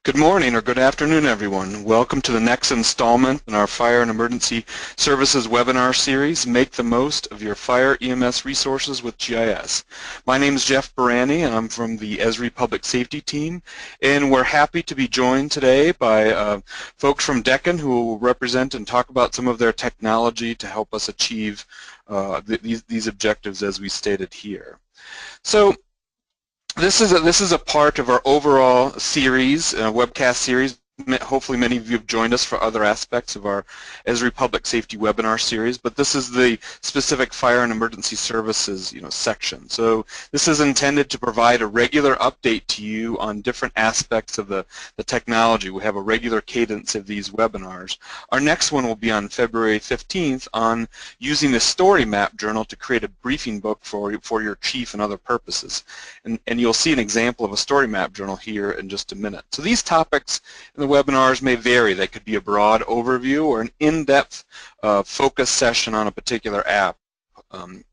Good morning or good afternoon, everyone. Welcome to the next installment in our Fire and Emergency Services webinar series, Make the Most of Your Fire EMS Resources with GIS. My name is Jeff Barani, and I'm from the Esri Public Safety team, and we're happy to be joined today by folks from Deccan who will represent and talk about some of their technology to help us achieve these objectives as we stated here. So, this is a part of our overall series, webcast series. Hopefully many of you have joined us for other aspects of our Esri Public Safety webinar series, but this is the specific Fire and Emergency Services section. So this is intended to provide a regular update to you on different aspects of the technology. We have a regular cadence of these webinars. Our next one will be on February 15th on using the Story Map journal to create a briefing book for your chief and other purposes. And you'll see an example of a Story Map journal here in just a minute. So these topics in the webinars may vary. They could be a broad overview or an in-depth focus session on a particular app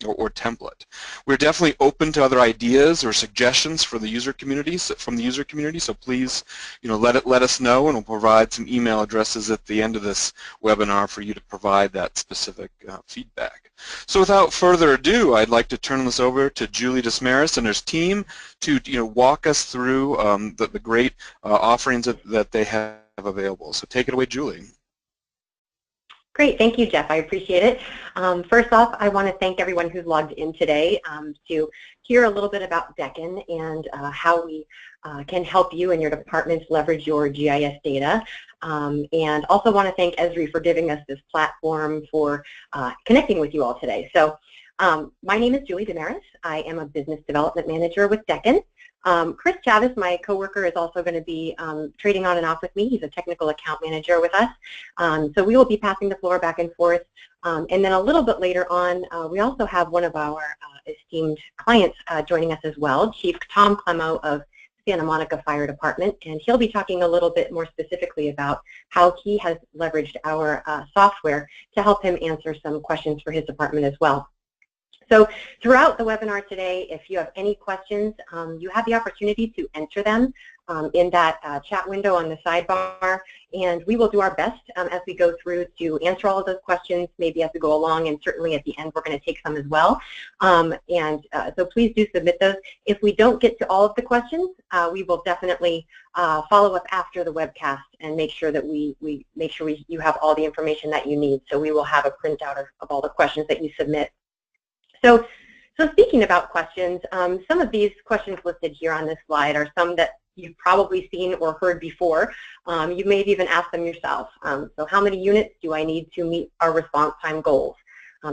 or template. We're definitely open to other ideas or suggestions for the user communities so please let us know, and we'll provide some email addresses at the end of this webinar for you to provide that specific feedback. So without further ado, I'd like to turn this over to Julie Desmaris and her team to walk us through the great offerings that they have available. So take it away, Julie. Great, thank you, Jeff. I appreciate it. First off, I want to thank everyone who's logged in today to hear a little bit about Deccan and how we can help you and your departments leverage your GIS data. And also want to thank Esri for giving us this platform for connecting with you all today. So my name is Julie Desmaris. I am a business development manager with Deccan. Chris Chavez, my coworker, is also going to be trading on and off with me. He's a technical account manager with us. So we will be passing the floor back and forth. And then a little bit later on, we also have one of our esteemed clients joining us as well, Chief Tom Clemo of Santa Monica Fire Department, and he'll be talking a little bit more specifically about how he has leveraged our software to help him answer some questions for his department as well. So throughout the webinar today, if you have any questions, you have the opportunity to enter them in that chat window on the sidebar, and we will do our best as we go through to answer all of those questions, maybe as we go along, and certainly at the end we're going to take some as well. So please do submit those. If we don't get to all of the questions, we will definitely follow up after the webcast and make sure that you have all the information that you need. So we will have a printout of all the questions that you submit. So speaking about questions, some of these questions listed here on this slide are some that you've probably seen or heard before. You may have even asked them yourself. So how many units do I need to meet our response time goals?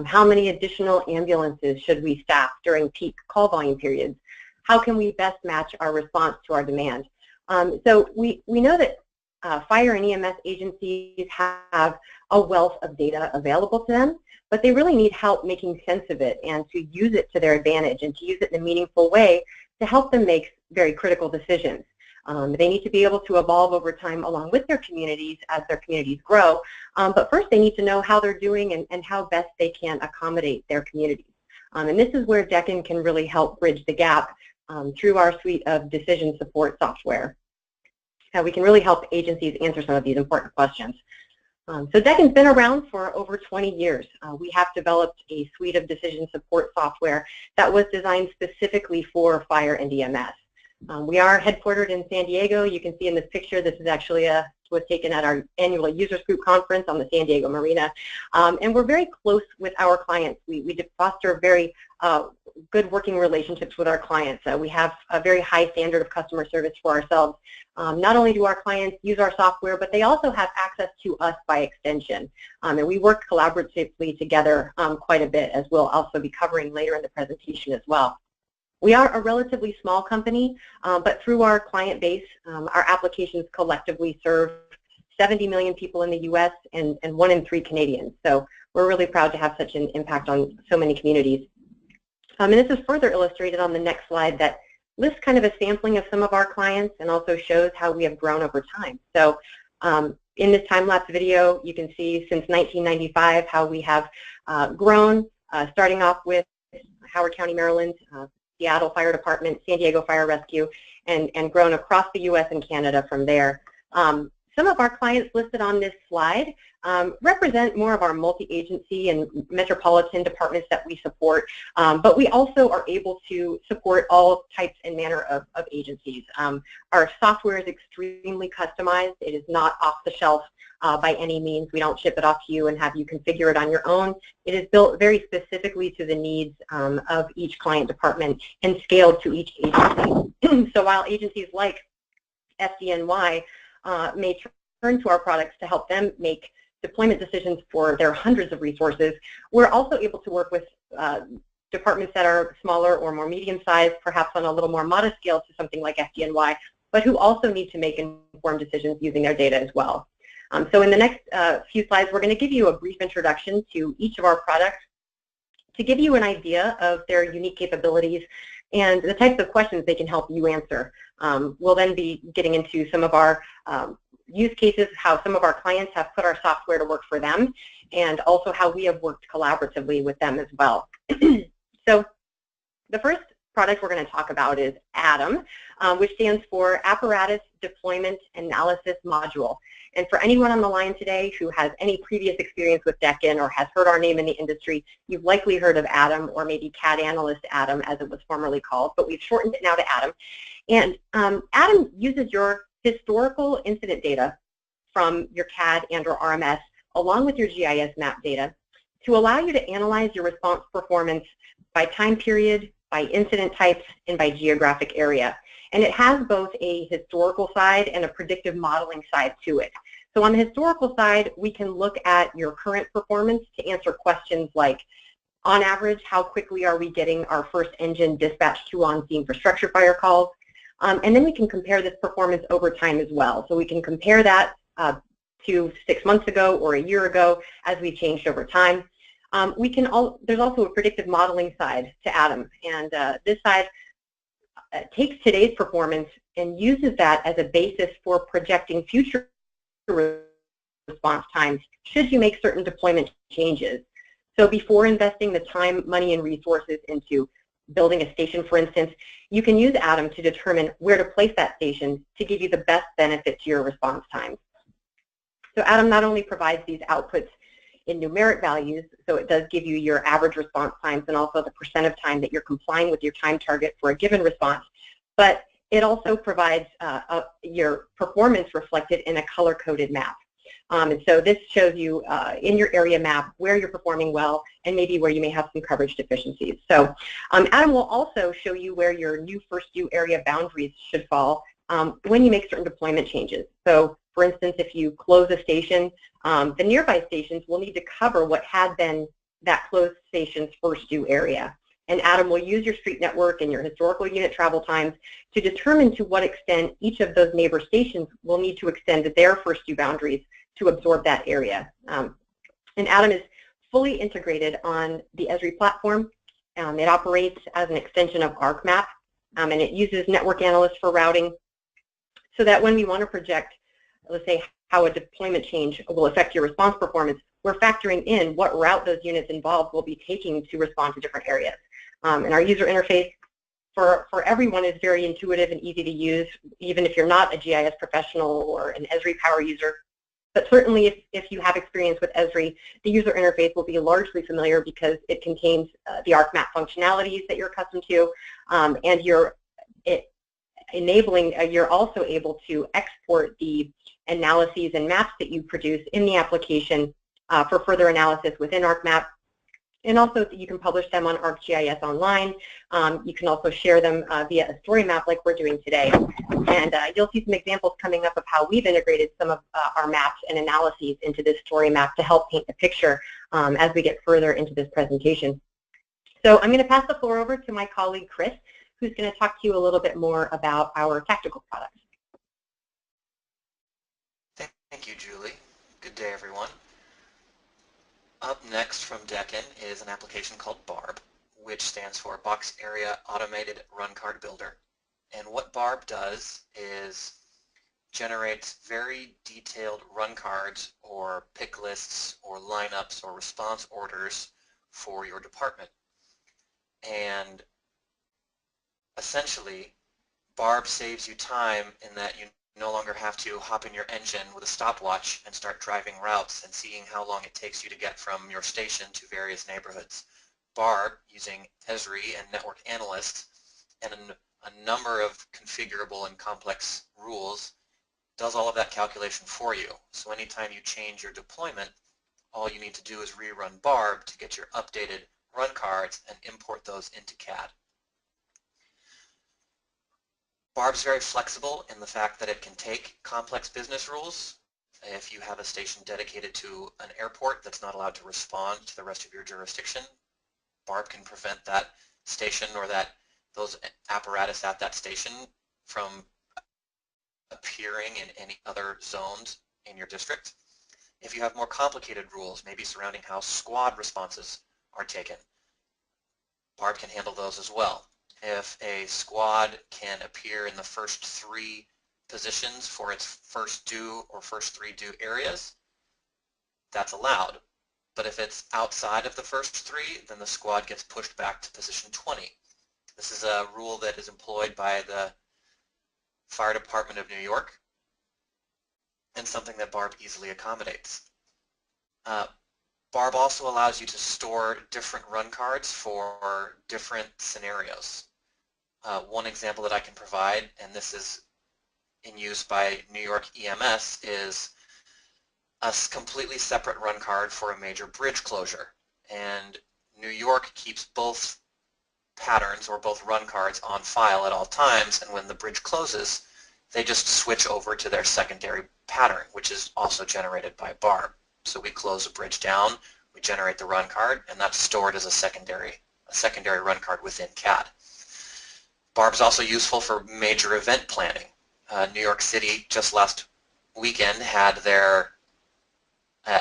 How many additional ambulances should we staff during peak call volume periods? How can we best match our response to our demand? So we know that fire and EMS agencies have a wealth of data available to them, but they really need help making sense of it and to use it to their advantage and to use it in a meaningful way to help them make very critical decisions. They need to be able to evolve over time along with their communities as their communities grow, but first they need to know how they're doing and how best they can accommodate their communities. And this is where Deccan can really help bridge the gap through our suite of decision support software. We can really help agencies answer some of these important questions. So Deccan's been around for over 20 years. We have developed a suite of decision support software that was designed specifically for fire and EMS. We are headquartered in San Diego. You can see in this picture, this is actually was taken at our annual users group conference on the San Diego Marina. And we're very close with our clients. We foster very good working relationships with our clients. We have a very high standard of customer service for ourselves. Not only do our clients use our software, but they also have access to us by extension. And we work collaboratively together quite a bit, as we'll also be covering later in the presentation as well. We are a relatively small company, but through our client base, our applications collectively serve 70 million people in the U.S. and 1 in 3 Canadians. So we're really proud to have such an impact on so many communities. And this is further illustrated on the next slide that lists kind of a sampling of some of our clients and also shows how we have grown over time. So in this time-lapse video, you can see since 1995 how we have grown, starting off with Howard County, Maryland, Seattle Fire Department, San Diego Fire Rescue, and grown across the U.S. and Canada from there. Some of our clients listed on this slide represent more of our multi-agency and metropolitan departments that we support, but we also are able to support all types and manner of agencies. Our software is extremely customized. It is not off the shelf by any means. We don't ship it off to you and have you configure it on your own. It is built very specifically to the needs of each client department and scaled to each agency. So while agencies like FDNY may turn to our products to help them make deployment decisions for their hundreds of resources, we're also able to work with departments that are smaller or more medium-sized, perhaps on a little more modest scale to something like FDNY, but who also need to make informed decisions using their data as well. So in the next few slides, we're going to give you a brief introduction to each of our products to give you an idea of their unique capabilities and the types of questions they can help you answer. We'll then be getting into some of our use cases, how some of our clients have put our software to work for them, and also how we have worked collaboratively with them as well. So the first product we're going to talk about is ADAM, which stands for Apparatus Deployment Analysis Module. And for anyone on the line today who has any previous experience with Deccan or has heard our name in the industry, you've likely heard of ADAM, or maybe CAD Analyst ADAM as it was formerly called, but we've shortened it now to ADAM. And ADAM uses your historical incident data from your CAD and or RMS along with your GIS map data to allow you to analyze your response performance by time period, by incident types, and by geographic area. And it has both a historical side and a predictive modeling side to it. So on the historical side, we can look at your current performance to answer questions like, on average, how quickly are we getting our first engine dispatched to on scene for structure fire calls? And then we can compare this performance over time as well. So we can compare that to 6 months ago or a year ago as we changed over time. There's also a predictive modeling side to ADAM, and this side takes today's performance and uses that as a basis for projecting future response times should you make certain deployment changes. So before investing the time, money, and resources into building a station, for instance, you can use ADAM to determine where to place that station to give you the best benefit to your response times. So ADAM not only provides these outputs in numeric values, so it does give you your average response times and also the % of time that you're complying with your time target for a given response, but it also provides your performance reflected in a color-coded map. And so this shows you in your area map where you're performing well and maybe where you may have some coverage deficiencies. So ADAM will also show you where your new first due area boundaries should fall when you make certain deployment changes. So for instance, if you close a station, the nearby stations will need to cover what had been that closed station's first due area. And ADAM will use your street network and your historical unit travel times to determine to what extent each of those neighbor stations will need to extend their first due boundaries to absorb that area. And ADAM is fully integrated on the Esri platform. It operates as an extension of ArcMap, and it uses network analysts for routing so that when we want to project, let's say, how a deployment change will affect your response performance, we're factoring in what route those units involved will be taking to respond to different areas. And our user interface for everyone is very intuitive and easy to use, even if you're not a GIS professional or an Esri power user. But certainly if you have experience with Esri, the user interface will be largely familiar because it contains the ArcMap functionalities that you're accustomed to, and you're also able to export the analyses and maps that you produce in the application for further analysis within ArcMap. And also you can publish them on ArcGIS Online. You can also share them via a story map like we're doing today. And you'll see some examples coming up of how we've integrated some of our maps and analyses into this story map to help paint the picture as we get further into this presentation. So I'm going to pass the floor over to my colleague Chris, who's going to talk to you a little bit more about our tactical products. Thank you, Julie. Good day, everyone. Up next from Deccan is an application called BARB, which stands for Box Area Automated Run Card Builder. And what BARB does is generates very detailed run cards or pick lists or lineups or response orders for your department. And essentially, Barb saves you time in that you no longer have to hop in your engine with a stopwatch and start driving routes and seeing how long it takes you to get from your station to various neighborhoods. Barb, using Esri and Network Analyst and a number of configurable and complex rules, does all of that calculation for you. So anytime you change your deployment, all you need to do is rerun Barb to get your updated run cards and import those into CAD. Barb's very flexible in the fact that it can take complex business rules. If you have a station dedicated to an airport that's not allowed to respond to the rest of your jurisdiction, Barb can prevent that station or those apparatus at that station from appearing in any other zones in your district. If you have more complicated rules, maybe surrounding how squad responses are taken, Barb can handle those as well. If a squad can appear in the first 3 positions for its first due or first 3 due areas, that's allowed. But if it's outside of the first 3, then the squad gets pushed back to position 20. This is a rule that is employed by the Fire Department of New York and something that Barb easily accommodates. Barb also allows you to store different run cards for different scenarios. One example that I can provide, and this is in use by New York EMS, is a completely separate run card for a major bridge closure. And New York keeps both patterns or both run cards on file at all times, and when the bridge closes, they just switch over to their secondary pattern, which is also generated by Barb. So we close a bridge down, we generate the run card, and that's stored as a secondary run card within CAD. Barb's also useful for major event planning. New York City just last weekend had their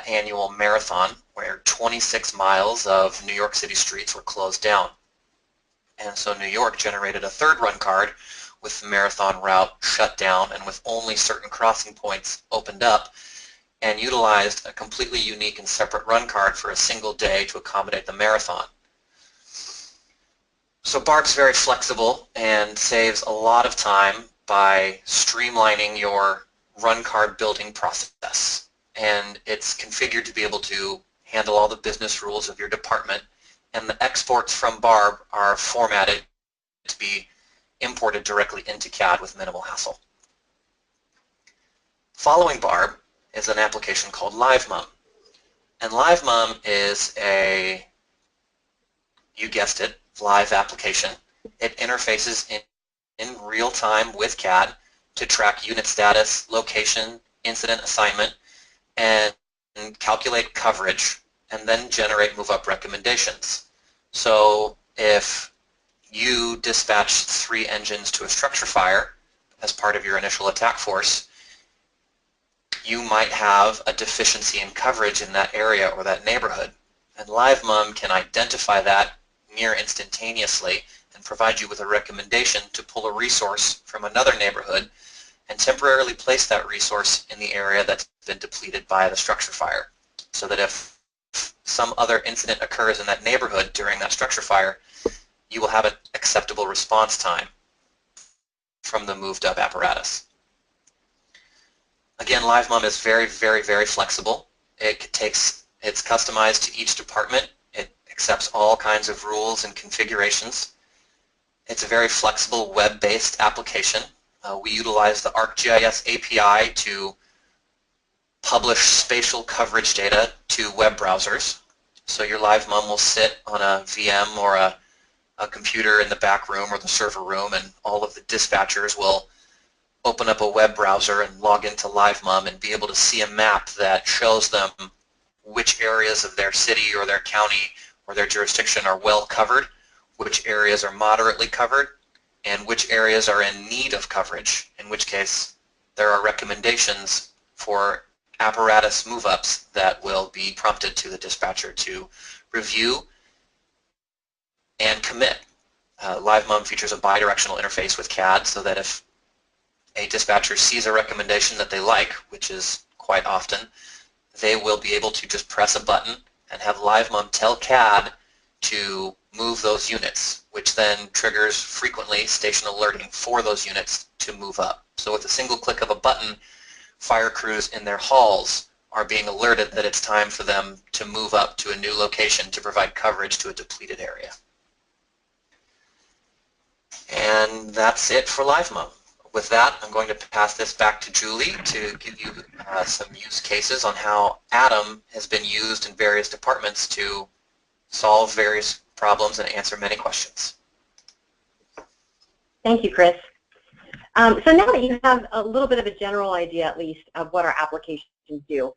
annual marathon where 26 miles of New York City streets were closed down. And so New York generated a 3rd run card with the marathon route shut down and with only certain crossing points opened up, and utilized a completely unique and separate run card for a single day to accommodate the marathon. So Barb's very flexible and saves a lot of time by streamlining your run card building process. And it's configured to be able to handle all the business rules of your department, and the exports from Barb are formatted to be imported directly into CAD with minimal hassle. Following Barb is an application called LiveMum. And LiveMum is a, you guessed it, live application. It interfaces in real time with CAD to track unit status, location, incident assignment, and calculate coverage, and then generate move-up recommendations. So if you dispatch 3 engines to a structure fire as part of your initial attack force, you might have a deficiency in coverage in that area or that neighborhood. And LiveMum can identify that near instantaneously and provide you with a recommendation to pull a resource from another neighborhood and temporarily place that resource in the area that's been depleted by the structure fire, so that if some other incident occurs in that neighborhood during that structure fire, you will have an acceptable response time from the moved up apparatus. Again, LiveMum is very, very, very flexible. It's customized to each department. It accepts all kinds of rules and configurations. It's a very flexible web-based application. We utilize the ArcGIS API to publish spatial coverage data to web browsers. So your LiveMum will sit on a VM or a computer in the back room or the server room, and all of the dispatchers will open up a web browser and log into LiveMum and be able to see a map that shows them which areas of their city or their county or their jurisdiction are well covered, which areas are moderately covered, and which areas are in need of coverage, in which case there are recommendations for apparatus move-ups that will be prompted to the dispatcher to review and commit. LiveMum features a bidirectional interface with CAD, so that if a dispatcher sees a recommendation that they like, which is quite often, they will be able to just press a button and have LiveMum tell CAD to move those units, which then triggers frequently station alerting for those units to move up. So with a single click of a button, fire crews in their halls are being alerted that it's time for them to move up to a new location to provide coverage to a depleted area. And that's it for LiveMo. With that, I'm going to pass this back to Julie to give you some use cases on how ADAM has been used in various departments to solve various problems and answer many questions. Thank you, Chris. So now that you have a little bit of a general idea, at least, of what our applications do,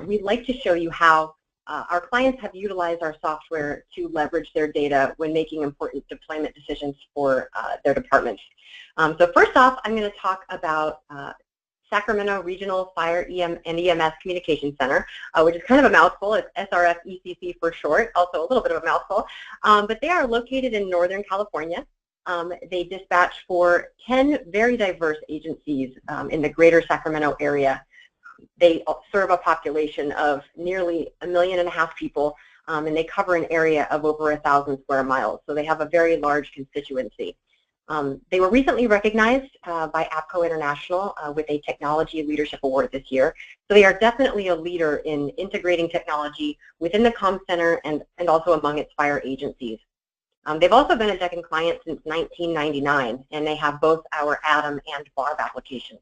we'd like to show you how our clients have utilized our software to leverage their data when making important deployment decisions for their departments. So first off, I'm going to talk about Sacramento Regional Fire and EMS Communication Center, which is kind of a mouthful. It's SRF-ECC for short, also a little bit of a mouthful. But they are located in Northern California. They dispatch for 10 very diverse agencies in the greater Sacramento area. They serve a population of nearly 1.5 million people, and they cover an area of over 1,000 square miles. So they have a very large constituency. They were recently recognized by APCO International with a Technology Leadership Award this year. So they are definitely a leader in integrating technology within the comm center and also among its fire agencies. They've also been a Deccan client since 1999, and they have both our ADAM and BARB applications.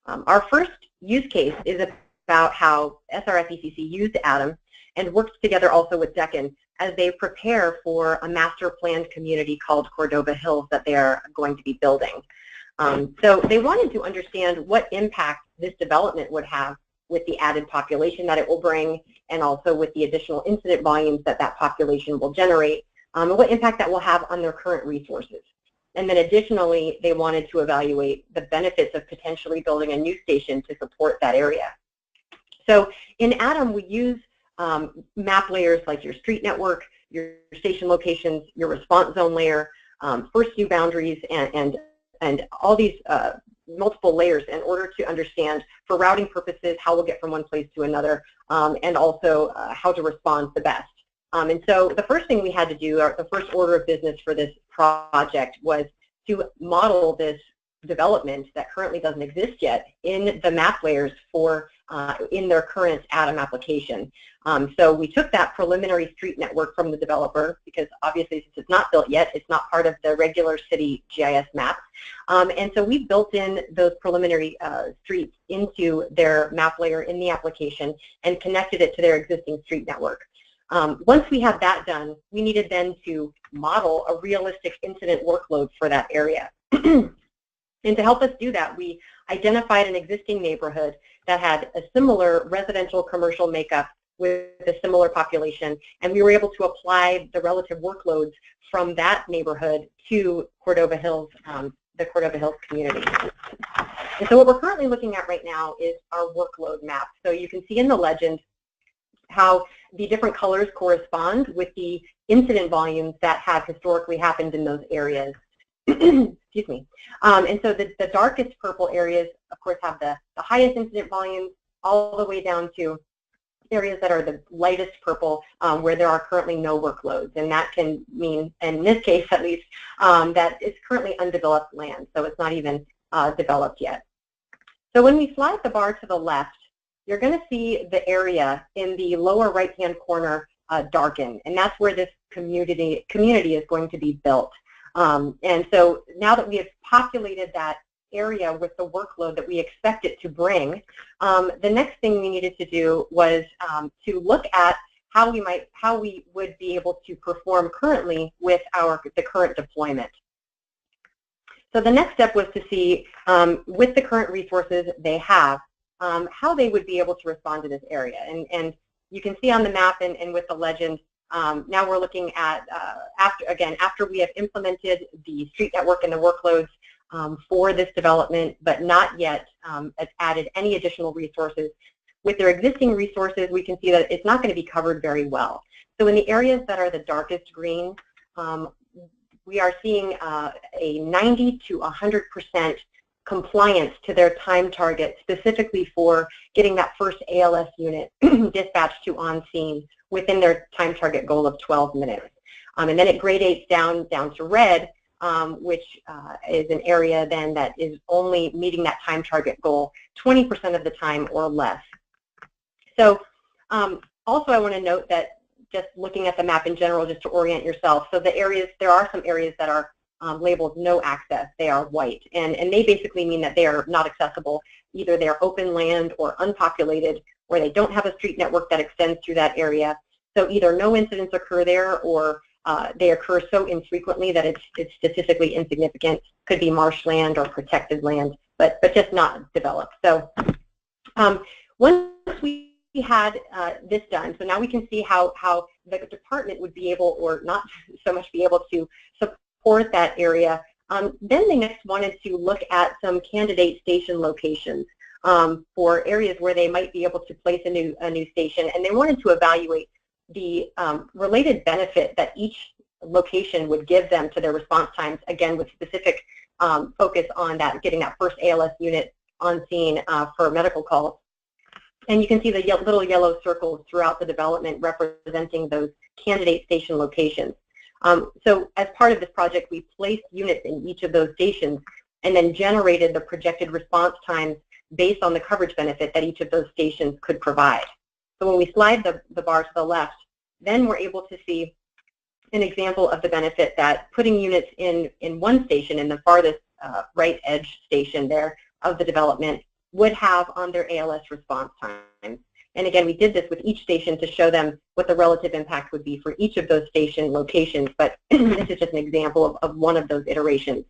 Our first use case is about how SRF-ECC used ADAM and works together also with Deccan as they prepare for a master planned community called Cordova Hills that they are going to be building. So they wanted to understand what impact this development would have with the added population that it will bring, and also with the additional incident volumes that that population will generate, and what impact that will have on their current resources. And then additionally, they wanted to evaluate the benefits of potentially building a new station to support that area. So in ADAM, we use map layers like your street network, your station locations, your response zone layer, first due boundaries, and all these multiple layers in order to understand, for routing purposes, how we'll get from one place to another, and also how to respond the best. And so the first thing we had to do, the first order of business for this project, was to model this development that currently doesn't exist yet in the map layers for in their current ADAM application. So we took that preliminary street network from the developer, because obviously since it's not built yet, it's not part of the regular city GIS map. And so we built in those preliminary streets into their map layer in the application and connected it to their existing street network. Once we had that done, we needed then to model a realistic incident workload for that area. And to help us do that, we identified an existing neighborhood that had a similar residential commercial makeup with a similar population, and we were able to apply the relative workloads from that neighborhood to Cordova Hills, the Cordova Hills community. And so what we're currently looking at right now is our workload map. So you can see in the legend how the different colors correspond with the incident volumes that have historically happened in those areas. Excuse me. And so the darkest purple areas, of course, have the highest incident volumes, all the way down to areas that are the lightest purple, where there are currently no workloads. And that can mean, in this case at least, that it's currently undeveloped land, so it's not even developed yet. So when we slide the bar to the left, you're going to see the area in the lower right-hand corner darken, and that's where this community is going to be built. And so now that we have populated that area with the workload that we expect it to bring, the next thing we needed to do was to look at how we would be able to perform currently with the current deployment. So the next step was to see, with the current resources they have, how they would be able to respond to this area. And you can see on the map and with the legend, now we're looking at, after we have implemented the street network and the workloads for this development, but not yet added any additional resources. With their existing resources, we can see that it's not going to be covered very well. So in the areas that are the darkest green, we are seeing a 90 to 100% compliance to their time target, specifically for getting that first ALS unit dispatched to on scene within their time target goal of 12 minutes. And then it gradates down to red, which is an area then that is only meeting that time target goal 20% of the time or less. So also I want to note that just looking at the map in general, just to orient yourself, so the areas, there are some areas that are labeled no access. They are white, and they basically mean that they are not accessible. Either they are open land or unpopulated, or they don't have a street network that extends through that area. So either no incidents occur there, or they occur so infrequently that it's statistically insignificant. Could be marshland or protected land, but just not developed. So once we had this done, so now we can see how the department would be able, or not so much be able, to support that area. Then they next wanted to look at some candidate station locations for areas where they might be able to place a new station, and they wanted to evaluate the related benefit that each location would give them to their response times, again with specific focus on that, getting that first ALS unit on scene for medical calls. And you can see the little yellow circles throughout the development representing those candidate station locations. So as part of this project, we placed units in each of those stations and then generated the projected response times based on the coverage benefit that each of those stations could provide. So when we slide the bar to the left, then we're able to see an example of the benefit that putting units in one station, in the farthest right edge station there of the development, would have on their ALS response time. And again, we did this with each station to show them what the relative impact would be for each of those station locations, but this is just an example of one of those iterations.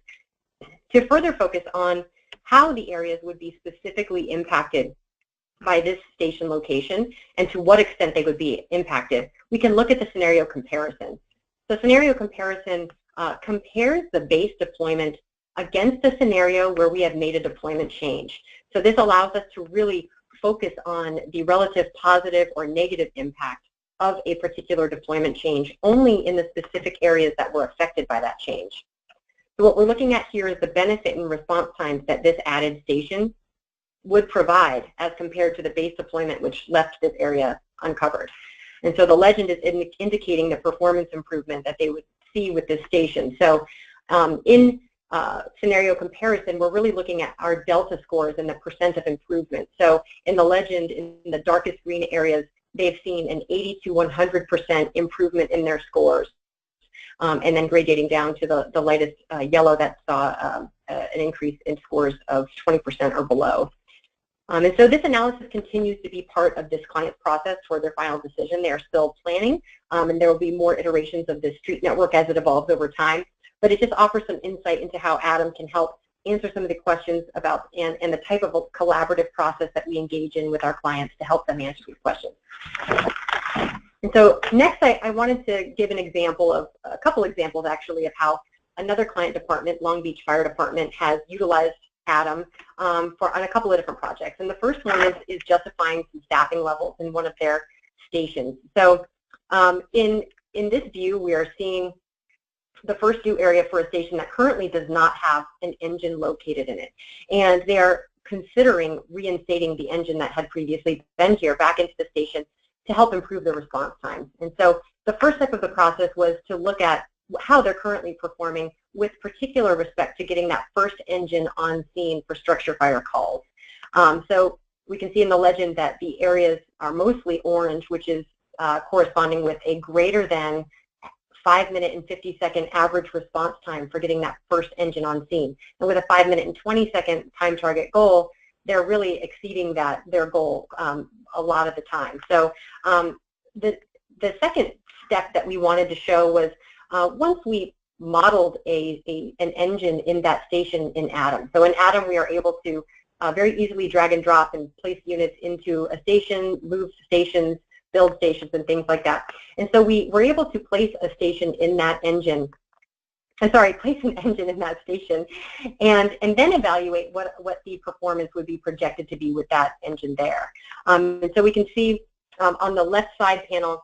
To further focus on how the areas would be specifically impacted by this station location and to what extent they would be impacted, we can look at the scenario comparison. So scenario comparison compares the base deployment against the scenario where we have made a deployment change. So this allows us to really focus on the relative positive or negative impact of a particular deployment change only in the specific areas that were affected by that change. So what we're looking at here is the benefit in response times that this added station would provide as compared to the base deployment, which left this area uncovered. And so the legend is indicating the performance improvement that they would see with this station. So in scenario comparison, we're really looking at our delta scores and the percent of improvement. So in the legend, in the darkest green areas, they've seen an 80 to 100% improvement in their scores. And then gradating down to the lightest yellow that saw an increase in scores of 20% or below. And so this analysis continues to be part of this client's process for their final decision. They are still planning, and there will be more iterations of this street network as it evolves over time. But it just offers some insight into how ADAM can help answer some of the questions about and the type of a collaborative process that we engage in with our clients to help them answer these questions. And so next, I wanted to give an example of, a couple examples actually, of how another client department, Long Beach Fire Department, has utilized ADAM on a couple of different projects. And the first one is justifying some staffing levels in one of their stations. So in this view, we are seeing the first new area for a station that currently does not have an engine located in it. And they are considering reinstating the engine that had previously been here back into the station to help improve the response time. And so the first step of the process was to look at how they're currently performing with particular respect to getting that first engine on scene for structure fire calls. So we can see in the legend that the areas are mostly orange, which is corresponding with a greater than 5-minute and 50-second average response time for getting that first engine on scene. And with a 5-minute and 20-second time target goal, they're really exceeding their goal a lot of the time. So the second step that we wanted to show was once we modeled an engine in that station in ADAM. So in ADAM, we are able to very easily drag and drop and place units into a station, move stations, build stations, and things like that. And so we were able to place a station in that engine, place an engine in that station, and then evaluate what the performance would be projected to be with that engine there. And so we can see on the left side panel,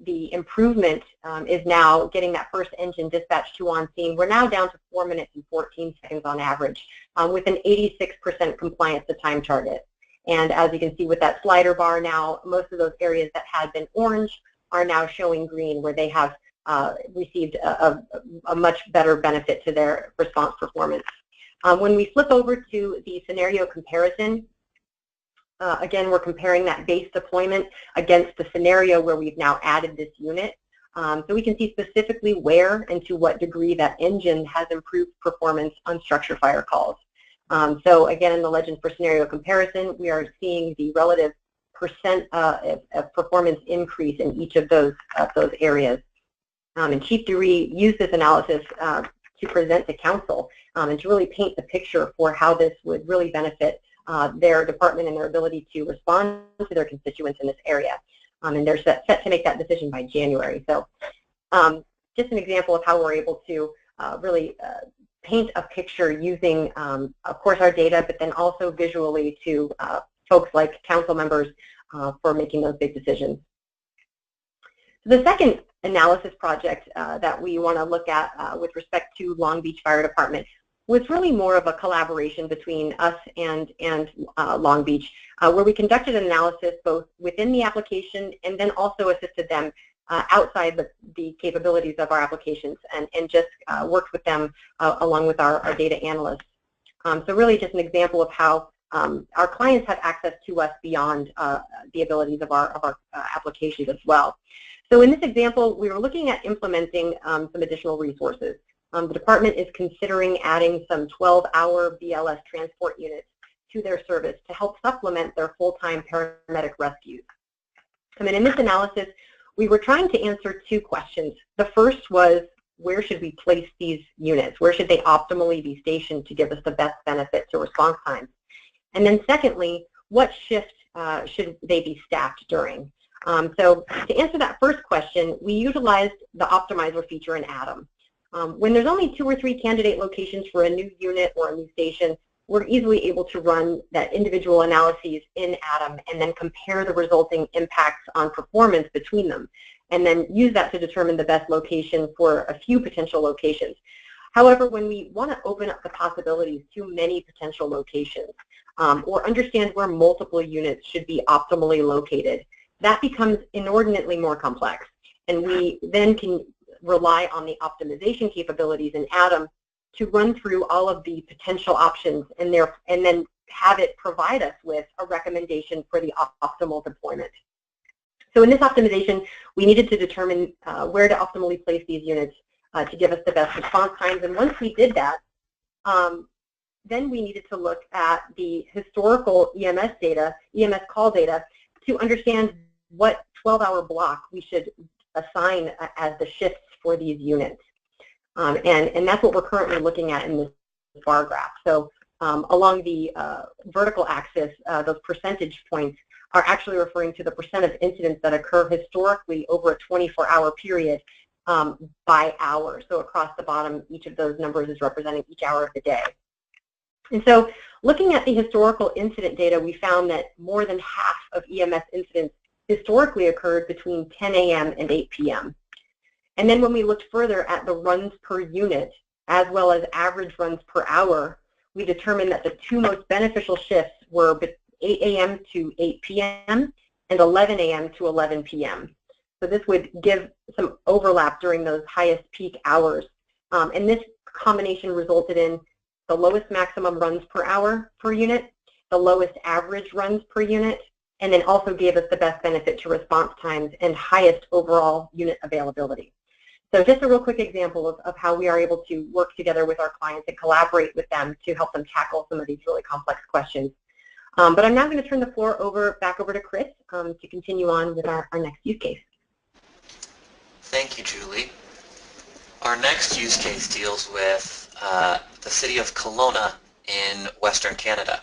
the improvement is now getting that first engine dispatched to on scene. We're now down to 4 minutes and 14 seconds on average, with an 86% compliance to time target. And as you can see with that slider bar now, most of those areas that had been orange are now showing green, where they have received a much better benefit to their response performance. When we flip over to the scenario comparison, again, we're comparing that base deployment against the scenario where we've now added this unit. So we can see specifically where and to what degree that engine has improved performance on structure fire calls. So again, in the legend for scenario comparison, we are seeing the relative percent of performance increase in each of those areas. And Chief Dury used this analysis to present to council and to really paint the picture for how this would really benefit their department and their ability to respond to their constituents in this area. And they're set to make that decision by January. So just an example of how we're able to really paint a picture using, of course, our data, but then also visually to folks like council members for making those big decisions. So the second analysis project that we want to look at with respect to Long Beach Fire Department was really more of a collaboration between us and Long Beach, where we conducted an analysis both within the application and then also assisted them outside the capabilities of our applications and just worked with them along with our data analysts. So really just an example of how our clients have access to us beyond the abilities of our applications as well. So in this example, we were looking at implementing some additional resources. The department is considering adding some 12-hour BLS transport units to their service to help supplement their full-time paramedic rescues. And in this analysis, we were trying to answer two questions. The first was, where should we place these units? Where should they optimally be stationed to give us the best benefit to response times? And then secondly, what shift should they be staffed during? So to answer that first question, we utilized the optimizer feature in Atom. When there's only 2 or 3 candidate locations for a new unit or a new station, we're easily able to run that individual analyses in Atom and then compare the resulting impacts on performance between them, and then use that to determine the best location for a few potential locations. However, when we want to open up the possibilities to many potential locations or understand where multiple units should be optimally located, that becomes inordinately more complex, and we then can rely on the optimization capabilities in Atom to run through all of the potential options and then have it provide us with a recommendation for the optimal deployment. So in this optimization, we needed to determine where to optimally place these units to give us the best response times. And once we did that, then we needed to look at the historical EMS data, EMS call data, to understand what 12-hour block we should assign as the shifts for these units. And that's what we're currently looking at in this bar graph. So along the vertical axis, those percentage points are actually referring to the percent of incidents that occur historically over a 24-hour period by hour. So across the bottom, each of those numbers is representing each hour of the day. And so looking at the historical incident data, we found that more than half of EMS incidents historically occurred between 10 a.m. and 8 p.m. And then when we looked further at the runs per unit, as well as average runs per hour, we determined that the two most beneficial shifts were 8 a.m. to 8 p.m. and 11 a.m. to 11 p.m. So this would give some overlap during those highest peak hours. And this combination resulted in the lowest maximum runs per hour per unit, the lowest average runs per unit, and then also gave us the best benefit to response times and highest overall unit availability. So just a real quick example of how we are able to work together with our clients and collaborate with them to help them tackle some of these really complex questions. But I'm now going to turn the floor back over to Chris to continue on with our next use case. Thank you, Julie. Our next use case deals with the city of Kelowna in Western Canada.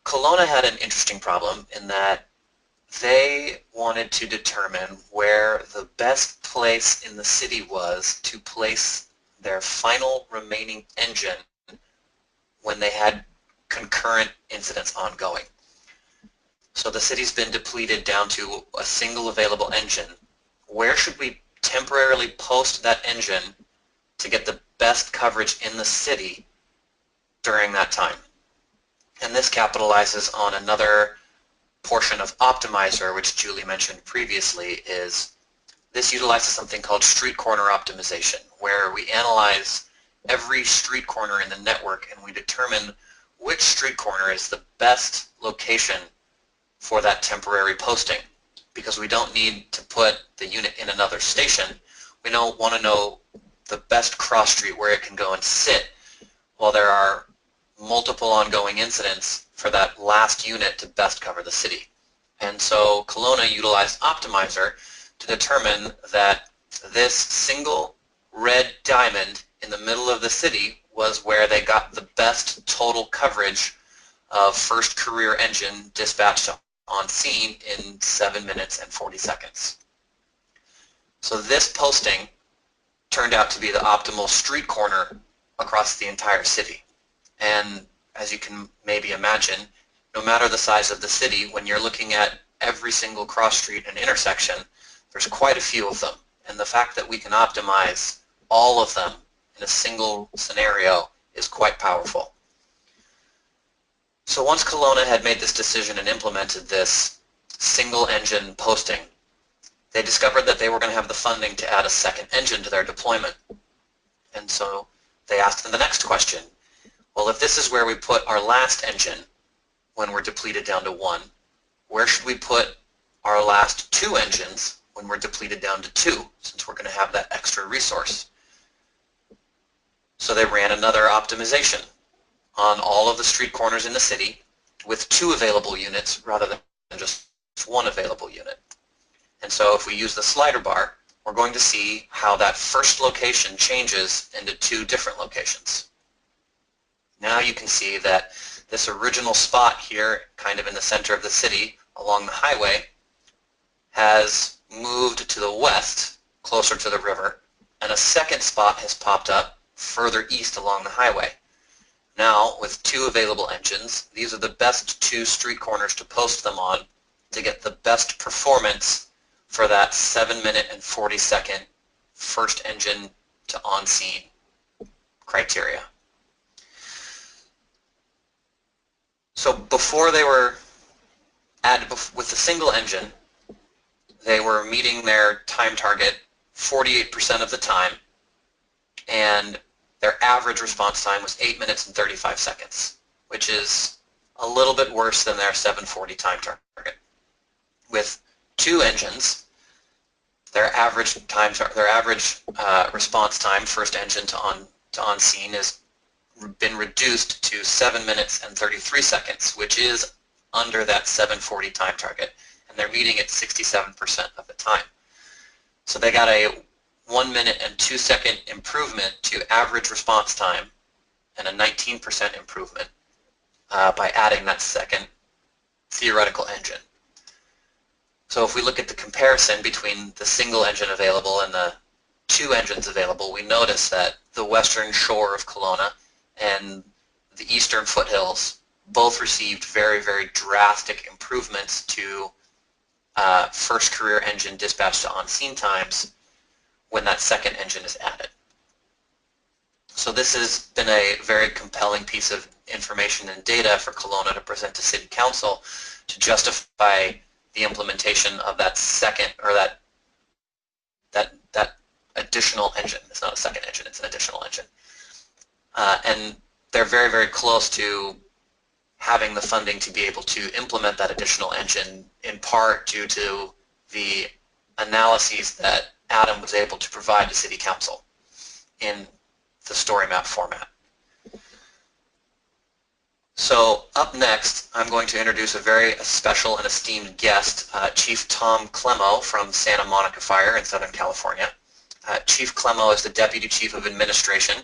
Kelowna had an interesting problem in that they wanted to determine where the best place in the city was to place their final remaining engine when they had concurrent incidents ongoing. So the city's been depleted down to a single available engine. Where should we temporarily post that engine to get the best coverage in the city during that time? And this capitalizes on another portion of Optimizer, which Julie mentioned previously, is This utilizes something called street corner optimization, where we analyze every street corner in the network and we determine which street corner is the best location for that temporary posting. Because we don't need to put the unit in another station, we don't want to know the best cross street where it can go and sit while there are multiple ongoing incidents for that last unit to best cover the city. And so Kelowna utilized Optimizer to determine that this single red diamond in the middle of the city was where they got the best total coverage of first career engine dispatched on scene in 7 minutes and 40 seconds. So this posting turned out to be the optimal street corner across the entire city. And as you can maybe imagine, no matter the size of the city, when you're looking at every single cross street and intersection, there's quite a few of them. And the fact that we can optimize all of them in a single scenario is quite powerful. So once Kelowna had made this decision and implemented this single engine posting, they discovered that they were going to have the funding to add a second engine to their deployment. And so they asked them the next question. Well, if this is where we put our last engine when we're depleted down to 1, where should we put our last 2 engines when we're depleted down to 2, since we're going to have that extra resource? So they ran another optimization on all of the street corners in the city with 2 available units rather than just 1 available unit. And so if we use the slider bar, we're going to see how that first location changes into 2 different locations. Now you can see that this original spot here, kind of in the center of the city along the highway, has moved to the west, closer to the river, and a second spot has popped up further east along the highway. Now, with 2 available engines, these are the best 2 street corners to post them on to get the best performance for that 7-minute and 40-second first engine to on-scene criteria. So before they were added with the single engine, they were meeting their time target 48% of the time, and their average response time was 8 minutes and 35 seconds, which is a little bit worse than their 740 time target. With 2 engines, their average response time, first engine to on scene, has been reduced to 7 minutes and 33 seconds, which is under that 740 time target, and they're meeting it 67% of the time. So they got a 1 minute and 2 second improvement to average response time and a 19% improvement by adding that second theoretical engine. So if we look at the comparison between the single engine available and the 2 engines available, we notice that the western shore of Kelowna and the eastern foothills both received very, very drastic improvements to first career engine dispatch to on-scene times when that second engine is added. So this has been a very compelling piece of information and data for Kelowna to present to City Council to justify the implementation of that second, or that additional engine. It's not a second engine, it's an additional engine. And they're very, very close to having the funding to be able to implement that additional engine, in part due to the analyses that Adam was able to provide to City Council in the story map format. So up next, I'm going to introduce a very special and esteemed guest, Chief Tom Clemo from Santa Monica Fire in Southern California. Chief Clemo is the Deputy Chief of Administration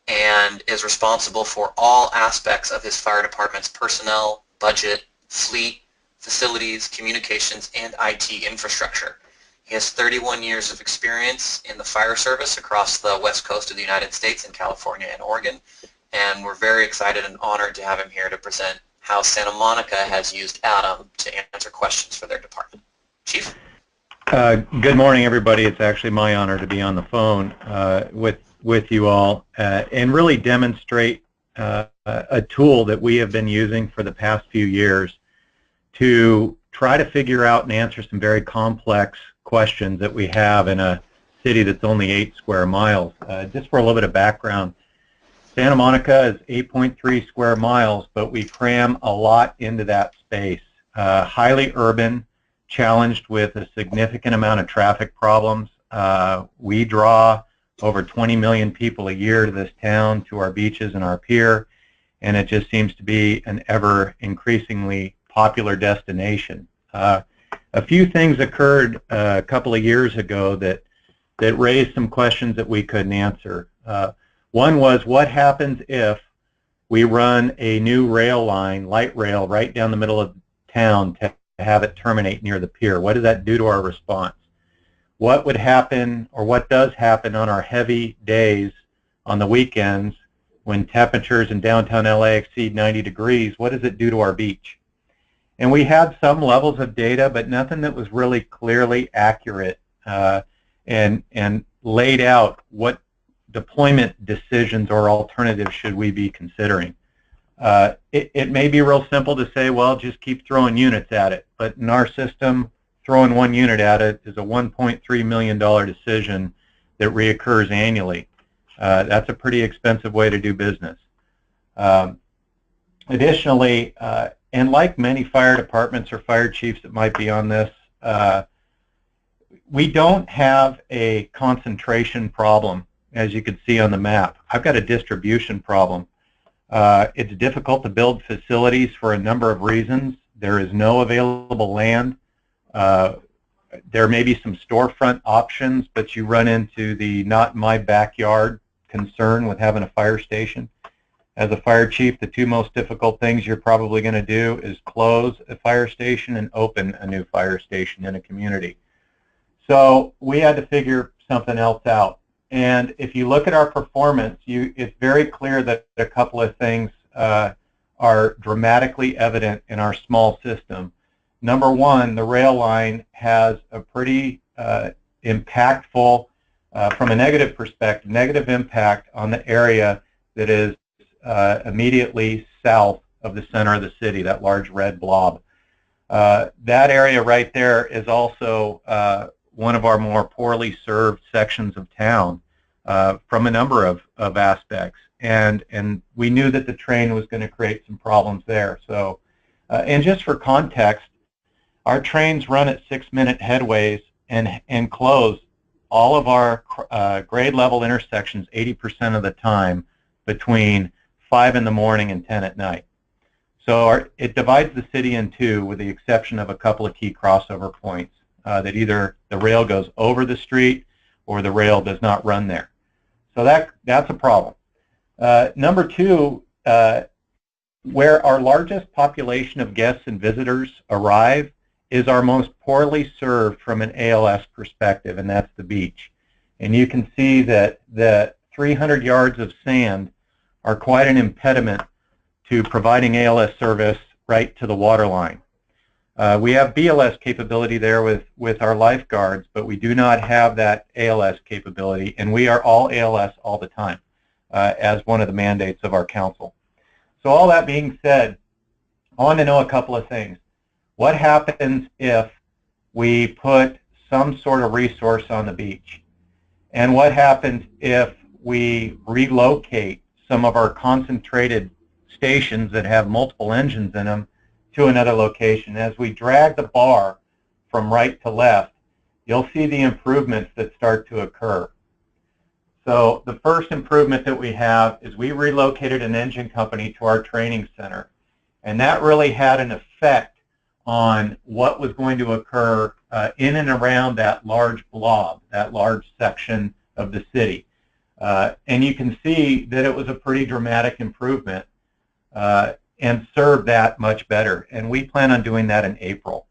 and is responsible for all aspects of his fire department's personnel, budget, fleet, facilities, communications, and IT infrastructure. He has 31 years of experience in the fire service across the west coast of the United States in California and Oregon, and we're very excited and honored to have him here to present how Santa Monica has used Adam to answer questions for their department. Chief? Good morning, everybody. It's actually my honor to be on the phone with you all and really demonstrate a tool that we have been using for the past few years to try to figure out and answer some very complex questions that we have in a city that's only 8 square miles. Just for a little bit of background, Santa Monica is 8.3 square miles, but we cram a lot into that space. Highly urban, challenged with a significant amount of traffic problems. We draw over 20 million people a year to this town, to our beaches and our pier, and it just seems to be an ever increasingly popular destination. A few things occurred a couple of years ago that raised some questions that we couldn't answer. One was, what happens if we run a new rail line, light rail, right down the middle of town to have it terminate near the pier? What does that do to our response? What would happen, or what does happen on our heavy days on the weekends when temperatures in downtown LA exceed 90 degrees? What does it do to our beach? And we had some levels of data, but nothing that was really clearly accurate and laid out what deployment decisions or alternatives should we be considering. It may be real simple to say, well, just keep throwing units at it. But in our system, throwing one unit at it is a $1.3 million decision that reoccurs annually. That's a pretty expensive way to do business. Additionally, and like many fire departments or fire chiefs that might be on this, we don't have a concentration problem, as you can see on the map. I've got a distribution problem. It's difficult to build facilities for a number of reasons. There is no available land. There may be some storefront options, but you run into the not in my backyard concern with having a fire station. As a fire chief, the two most difficult things you're probably going to do is close a fire station and open a new fire station in a community. So we had to figure something else out. And if you look at our performance, it's very clear that a couple of things are dramatically evident in our small system. Number one, the rail line has a pretty impactful, from a negative perspective, negative impact on the area that is immediately south of the center of the city, that large red blob. That area right there is also one of our more poorly served sections of town from a number of aspects. And we knew that the train was going to create some problems there. So, and just for context, our trains run at 6-minute headways and close all of our grade level intersections 80% of the time between 5 in the morning and 10 at night. So it divides the city in two, with the exception of a couple of key crossover points that either the rail goes over the street or the rail does not run there. So that's a problem. Number two, where our largest population of guests and visitors arrive is our most poorly served from an ALS perspective, and that's the beach. And you can see that the 300 yards of sand are quite an impediment to providing ALS service right to the water line. We have BLS capability there with our lifeguards, but we do not have that ALS capability, and we are all ALS all the time as one of the mandates of our council. So all that being said, I want to know a couple of things. What happens if we put some sort of resource on the beach? And what happens if we relocate some of our concentrated stations that have multiple engines in them to another location? As we drag the bar from right to left, you'll see the improvements that start to occur. So the first improvement that we have is we relocated an engine company to our training center, and that really had an effect on what was going to occur in and around that large blob, that large section of the city. And you can see that it was a pretty dramatic improvement and served that much better. And we plan on doing that in April.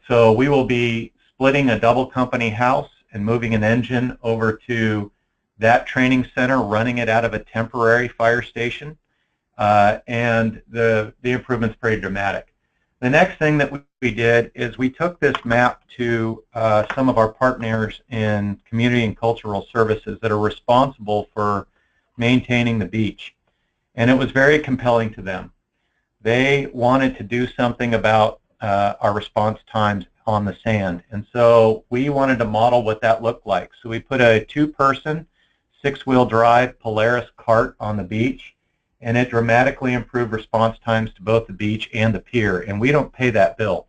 So we will be splitting a double company house and moving an engine over to that training center, running it out of a temporary fire station. And the improvement's pretty dramatic. The next thing that we did is we took this map to some of our partners in community and cultural services that are responsible for maintaining the beach. And it was very compelling to them. They wanted to do something about our response times on the sand. And so we wanted to model what that looked like. So we put a 2-person, 6-wheel drive Polaris cart on the beach, and it dramatically improved response times to both the beach and the pier. And we don't pay that bill.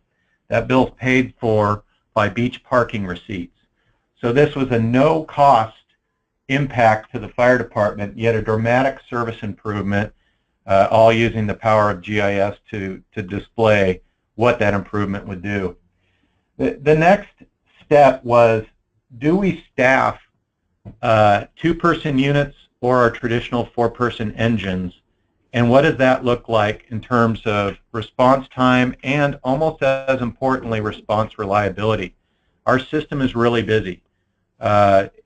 That bill's paid for by beach parking receipts. So this was a no-cost impact to the fire department, yet a dramatic service improvement, all using the power of GIS to display what that improvement would do. The next step was, do we staff 2-person units or our traditional 4-person engines, and what does that look like in terms of response time and, almost as importantly, response reliability? Our system is really busy.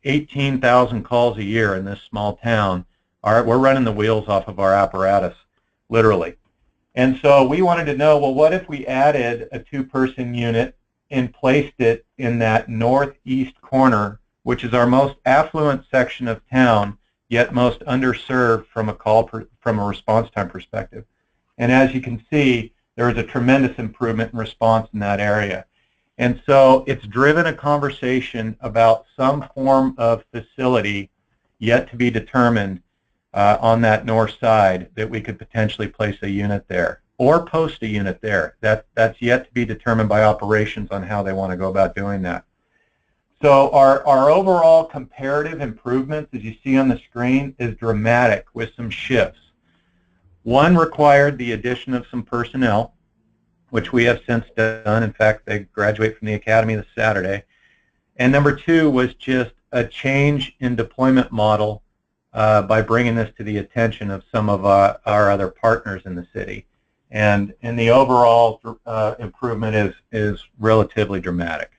18,000 calls a year in this small town. We're running the wheels off of our apparatus, literally. And so we wanted to know, well, what if we added a 2-person unit and placed it in that northeast corner, which is our most affluent section of town, yet most underserved from a response time perspective. And as you can see, there is a tremendous improvement in response in that area. And so it's driven a conversation about some form of facility yet to be determined on that north side that we could potentially place a unit there or post a unit there. That's yet to be determined by operations on how they want to go about doing that. So our overall comparative improvements, as you see on the screen, is dramatic with some shifts. One required the addition of some personnel, which we have since done. In fact, they graduate from the academy this Saturday. And number 2 was just a change in deployment model by bringing this to the attention of some of our other partners in the city. And the overall improvement is relatively dramatic.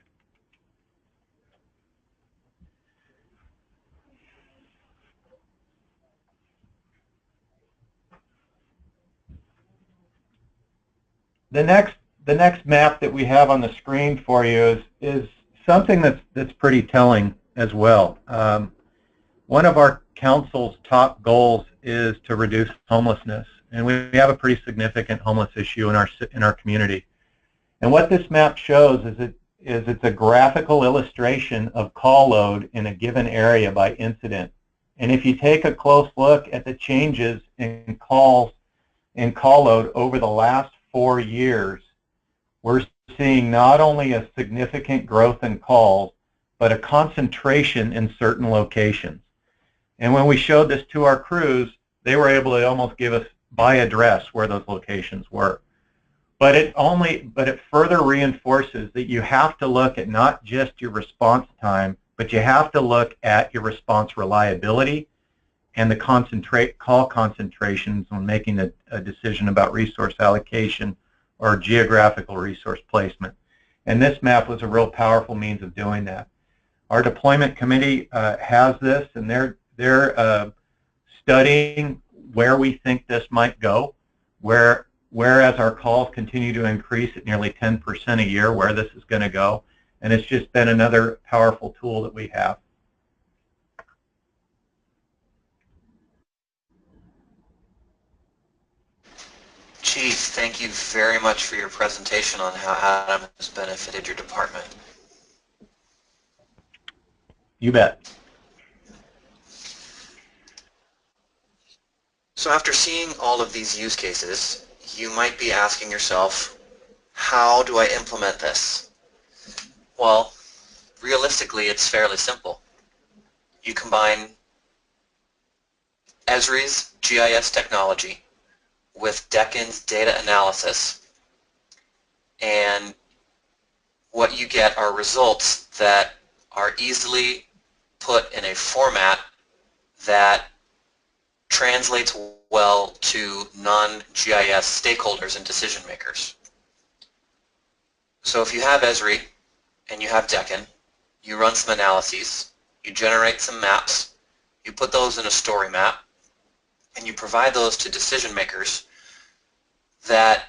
The next map that we have on the screen for you is something that's pretty telling as well. One of our council's top goals is to reduce homelessness, and we have a pretty significant homeless issue in our community. And what this map shows is it's a graphical illustration of call load in a given area by incident. And if you take a close look at the changes in call load over the last 4 years, we're seeing not only a significant growth in calls, but a concentration in certain locations. And when we showed this to our crews, they were able to almost give us by address where those locations were. But it further reinforces that you have to look at not just your response time, but you have to look at your response reliability and the call concentrations when making a decision about resource allocation or geographical resource placement. And this map was a real powerful means of doing that. Our deployment committee has this, and they're studying where we think this might go, whereas our calls continue to increase at nearly 10% a year, where this is going to go. And it's just been another powerful tool that we have. Chief, thank you very much for your presentation on how Adam has benefited your department. You bet. So after seeing all of these use cases, you might be asking yourself, how do I implement this? Well, realistically, it's fairly simple. You combine Esri's GIS technology with Deccan's data analysis, and what you get are results that are easily put in a format that translates well to non-GIS stakeholders and decision makers. So if you have Esri and you have Deccan, you run some analyses, you generate some maps, you put those in a story map, and you provide those to decision makers that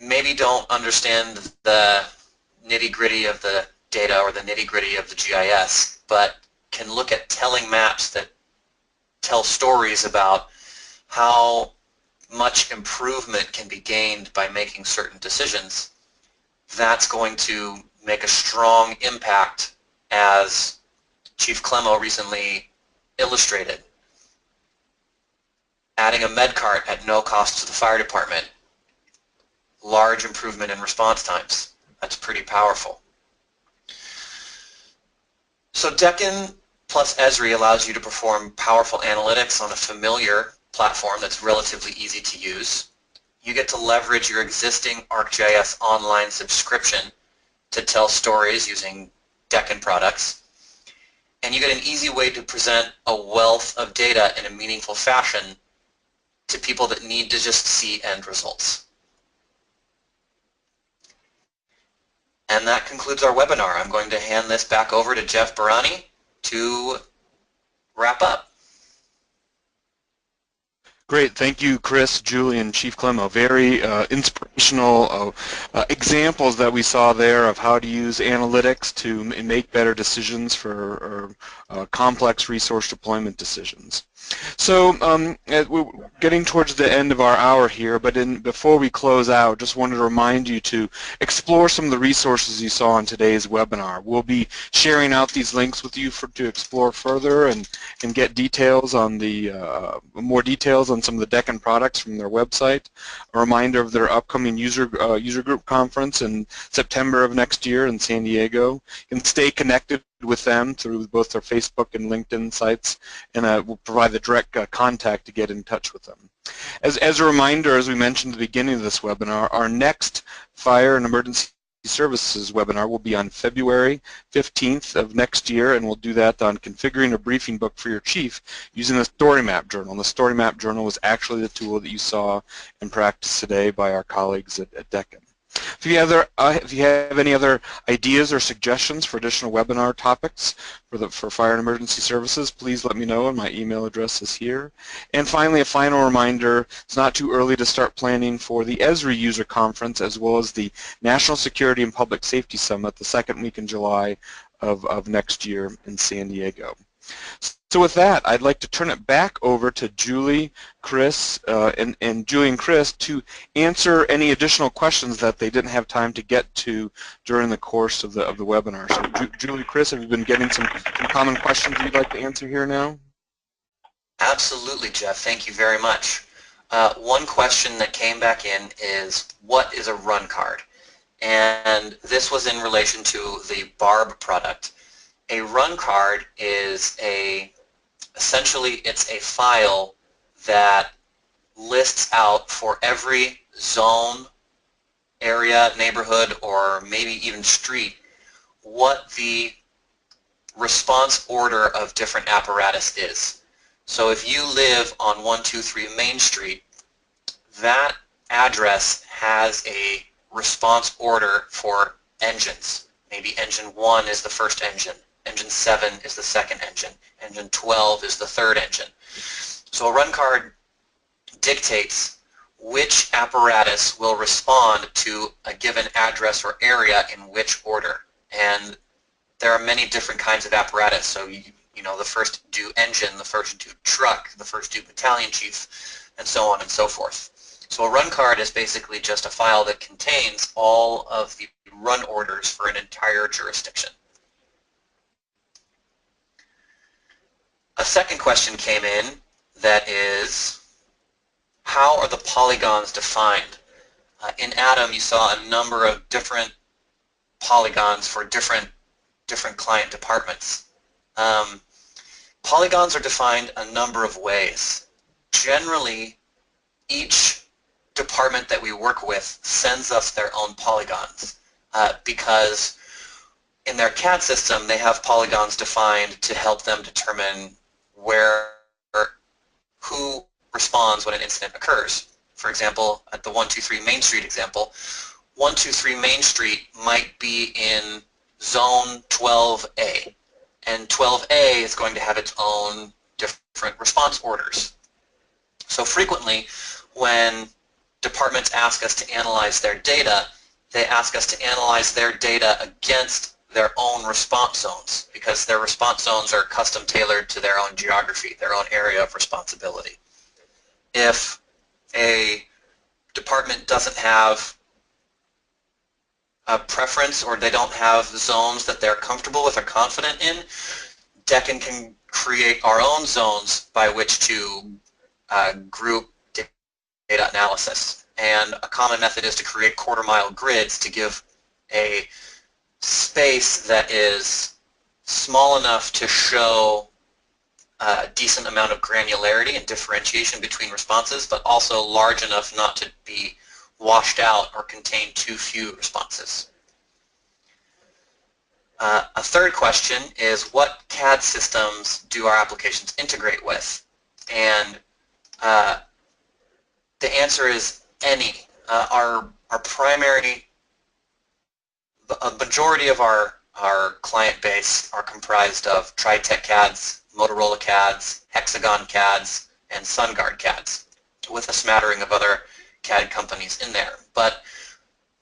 maybe don't understand the nitty-gritty of the data or the nitty-gritty of the GIS, but can look at telling maps that tell stories about how much improvement can be gained by making certain decisions. That's going to make a strong impact, as Chief Clemo recently illustrated. Adding a med cart at no cost to the fire department. Large improvement in response times. That's pretty powerful. So Deccan plus Esri allows you to perform powerful analytics on a familiar platform that's relatively easy to use. You get to leverage your existing ArcGIS Online subscription to tell stories using Deccan products. And you get an easy way to present a wealth of data in a meaningful fashion to people that need to just see end results. And that concludes our webinar. I'm going to hand this back over to Jeff Barani to wrap up. Great, thank you, Chris, Julie, and Chief Clemo. Very inspirational examples that we saw there of how to use analytics to make better decisions for complex resource deployment decisions. So we're getting towards the end of our hour here, but before we close out, just wanted to remind you to explore some of the resources you saw in today's webinar. We'll be sharing out these links with you to explore further and get details on more details on some of the Deccan products from their website. A reminder of their upcoming user group conference in September of next year in San Diego. You can stay connected with them through both their Facebook and LinkedIn sites, and we'll provide the direct contact to get in touch with them. As a reminder, as we mentioned at the beginning of this webinar, our next Fire and Emergency Services webinar will be on February 15th of next year, and we'll do that on configuring a briefing book for your chief using the Story Map Journal. And the Story Map Journal was actually the tool that you saw in practice today by our colleagues at Deccan. If you have any other ideas or suggestions for additional webinar topics for fire and emergency services, please let me know, and my email address is here. And finally, a final reminder, it's not too early to start planning for the Esri User Conference as well as the National Security and Public Safety Summit the second week in July of next year in San Diego. So with that, I'd like to turn it back over to Julie, Chris, and Julie and Chris to answer any additional questions that they didn't have time to get to during the course of the webinar. So Julie, Chris, have you been getting some common questions you'd like to answer here now? Absolutely, Jeff. Thank you very much. One question that came back in is, what is a run card? And this was in relation to the BARB product. A run card is essentially it's a file that lists out for every zone, area, neighborhood, or maybe even street what the response order of different apparatus is. So if you live on 123 Main Street, that address has a response order for engines. Maybe engine 1 is the first engine. Engine 7 is the second engine. Engine 12 is the third engine. So a run card dictates which apparatus will respond to a given address or area in which order. And there are many different kinds of apparatus. So you know, the first do engine, the first do truck, the first do battalion chief, and so on and so forth. So a run card is basically just a file that contains all of the run orders for an entire jurisdiction. A second question came in that is, how are the polygons defined? In Atom, you saw a number of different polygons for different client departments. Polygons are defined a number of ways. Generally, each department that we work with sends us their own polygons because in their CAD system, they have polygons defined to help them determine who responds when an incident occurs. For example, at the 123 Main Street example, 123 Main Street might be in Zone 12A, and 12A is going to have its own different response orders. So frequently, when departments ask us to analyze their data, they ask us to analyze their data against their own response zones, because their response zones are custom tailored to their own geography, their own area of responsibility. If a department doesn't have a preference or they don't have zones that they're comfortable with or confident in, Deccan can create our own zones by which to group data analysis. And a common method is to create quarter-mile grids to give a space that is small enough to show a decent amount of granularity and differentiation between responses, but also large enough not to be washed out or contain too few responses. A third question is, what CAD systems do our applications integrate with? And the answer is any. Our primary, a majority of our client base are comprised of Tritech CADs, Motorola CADs, Hexagon CADs, and SunGuard CADs, with a smattering of other CAD companies in there. But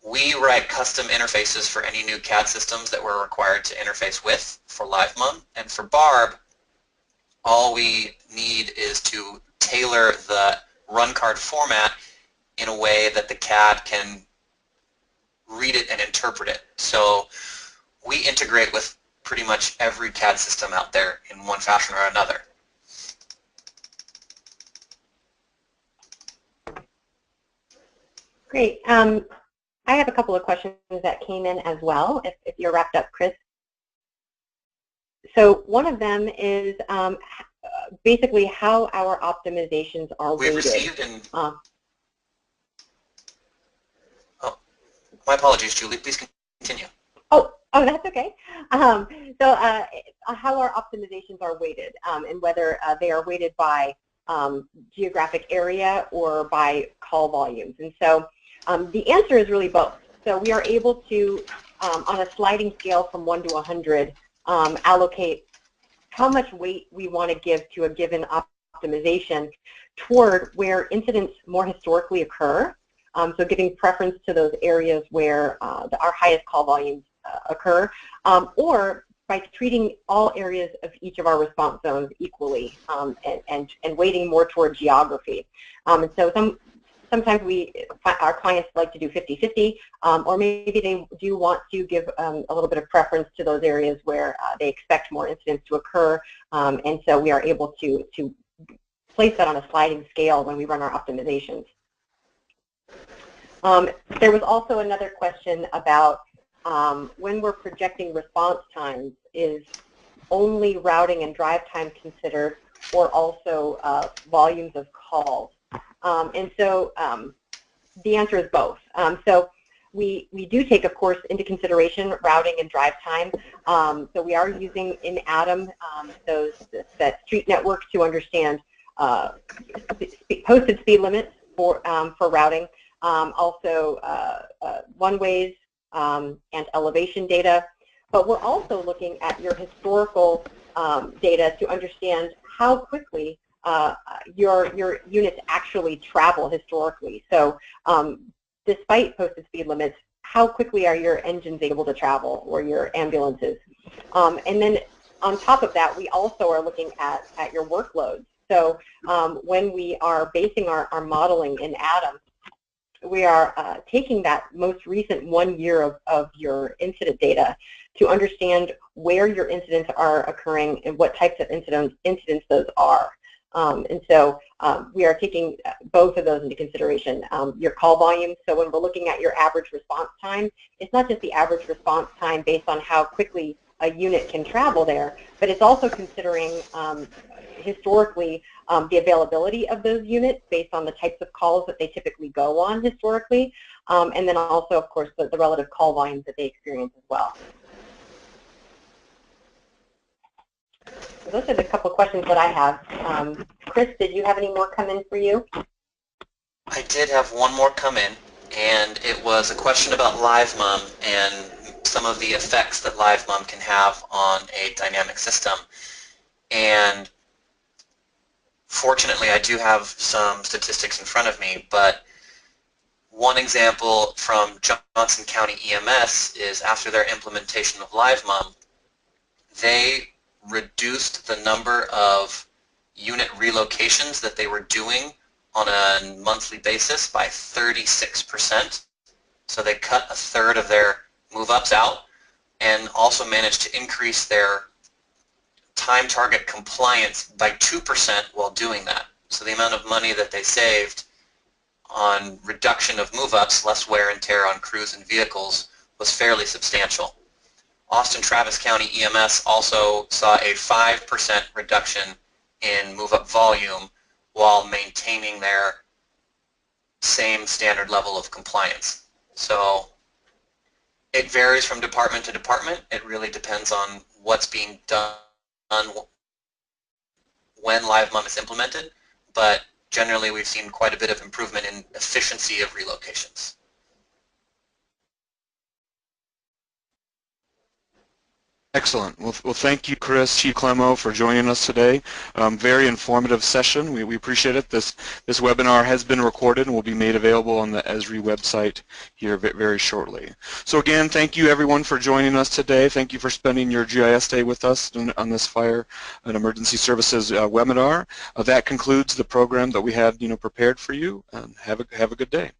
we write custom interfaces for any new CAD systems that we're required to interface with for LiveMum, and for Barb, all we need is to tailor the run card format in a way that the CAD can read it and interpret it. So we integrate with pretty much every CAD system out there in one fashion or another. Great. I have a couple of questions that came in as well, if you're wrapped up, Chris. So one of them is basically how our optimizations are weighted. We've received and my apologies, Julie. Please continue. Oh, that's okay. So how our optimizations are weighted, and whether they are weighted by geographic area or by call volumes. And so the answer is really both. So we are able to, on a sliding scale from 1 to 100, allocate how much weight we want to give to a given optimization toward where incidents more historically occur. So giving preference to those areas where our highest call volumes occur, or by treating all areas of each of our response zones equally, and weighting more toward geography. And so sometimes our clients like to do 50-50, or maybe they do want to give a little bit of preference to those areas where they expect more incidents to occur, and so we are able to place that on a sliding scale when we run our optimizations. There was also another question about when we're projecting response times, is only routing and drive time considered, or also volumes of calls? And so the answer is both. So we do take, of course, into consideration routing and drive time. So we are using in ADAM that street network to understand posted speed limits for routing. Also one-ways and elevation data. But we're also looking at your historical data to understand how quickly your units actually travel historically. So despite posted speed limits, how quickly are your engines able to travel, or your ambulances? And then on top of that, we also are looking at your workloads. So when we are basing our modeling in ADAM, we are taking that most recent 1 year of your incident data to understand where your incidents are occurring and what types of incidents those are. And so we are taking both of those into consideration. Your call volume, so when we're looking at your average response time, it's not just the average response time based on how quickly a unit can travel there, but it's also considering historically the availability of those units based on the types of calls that they typically go on historically, and then also, of course, the relative call volumes that they experience as well. So those are the couple questions that I have. Chris, did you have any more come in for you? I did have one more come in, and it was a question about LiveMum and some of the effects that LiveMum can have on a dynamic system. And fortunately, I do have some statistics in front of me, but one example from Johnson County EMS is after their implementation of LiveMum, they reduced the number of unit relocations that they were doing on a monthly basis by 36%. So they cut a third of their move-ups out and also managed to increase their time target compliance by 2% while doing that. So the amount of money that they saved on reduction of move-ups, less wear and tear on crews and vehicles, was fairly substantial. Austin Travis County EMS also saw a 5% reduction in move-up volume while maintaining their same standard level of compliance. So it varies from department to department. It really depends on what's being done when LiveMum is implemented, but generally we've seen quite a bit of improvement in efficiency of relocations. Excellent. Well, thank you, Chris, Chief Clemo, for joining us today. Very informative session. We appreciate it. This webinar has been recorded and will be made available on the Esri website here very shortly. So again, thank you everyone for joining us today. Thank you for spending your GIS day with us on this Fire and Emergency Services webinar. That concludes the program that we had prepared for you. Have a good day.